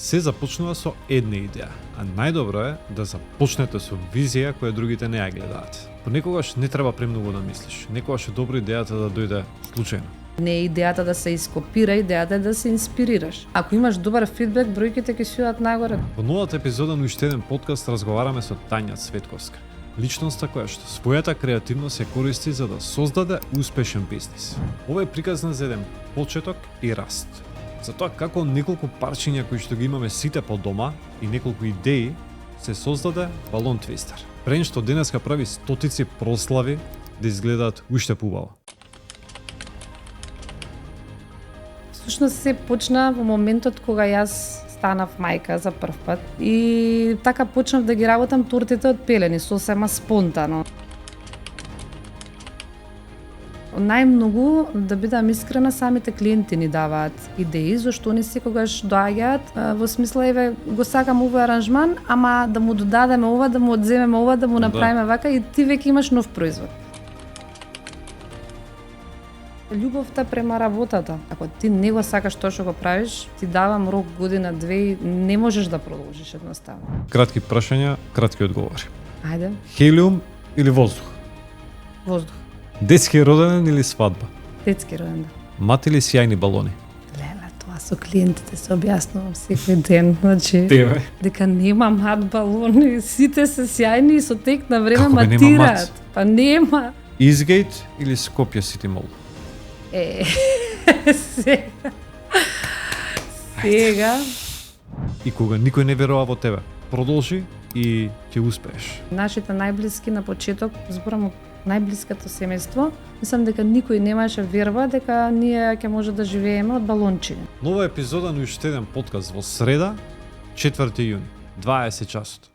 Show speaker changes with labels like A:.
A: Се започнува со една идеја, а најдобро е да започнете со визија која другите не ја гледаат. Понекогаш не треба премногу да мислиш, некогаш е добро идејата да дојде случајно.
B: Не е идејата да се ископира, идејата е да се инспирираш. Ако имаш добар фидбек, бројките ќе си одат нагоре.
A: Во новата епизода на уште еден подкаст разговараме со Тања Цветковска, личноста која што својата креативност ја користи за да создаде успешен бизнис. Ова е приказна за еден почеток и раст. За тоа како неколку парчиња кои што ги имаме сите по дома и неколку идеи се создаде балон твистер. Прен што денеска прави стотици прослави да изгледаат уште поубаво.
B: Всушност се почна во моментот кога јас станав мајка за прв пат и така почнав да ги работам тортите од пелени сосема спонтано. Најмногу, да бидам искрена, самите клиенти ни даваат идеи, зашто они секогаш доаѓаат во смисла еве го сакам овој аранжман, ама да му додадеме ова, да му одземеме ова, да му направиме вака и ти веќе имаш нов производ. Љубовта према работата. Ако ти не го сакаш тоа што го правиш, ти давам рок година, две и не можеш да продолжиш едноставно.
A: Кратки прашања, кратки одговори.
B: Ајде.
A: Хелиум или воздух?
B: Воздух.
A: Детски роденден или свадба?
B: Детски роденден.
A: Мат или сјајни балони?
B: Леле, тоа со клиентите се објаснувам секој ден, значи
A: Тебе.
B: дека нема мат балони, сите се сјајни и со тек на време
A: Како бе, нема
B: матираат.
A: мат?
B: Па нема.
A: Изгейт или Скопје Сити Мол?
B: Сега.
A: И кога никој не верува во тебе, продолжи и ќе успееш.
B: Нашите најблиски на почеток, зборам од најблиското семејство, мислам дека никој немаше верба дека ние ќе може да живееме од балончиња.
A: Нова епизода на уште еден подкаст во среда, 4 јуни, 20 часот.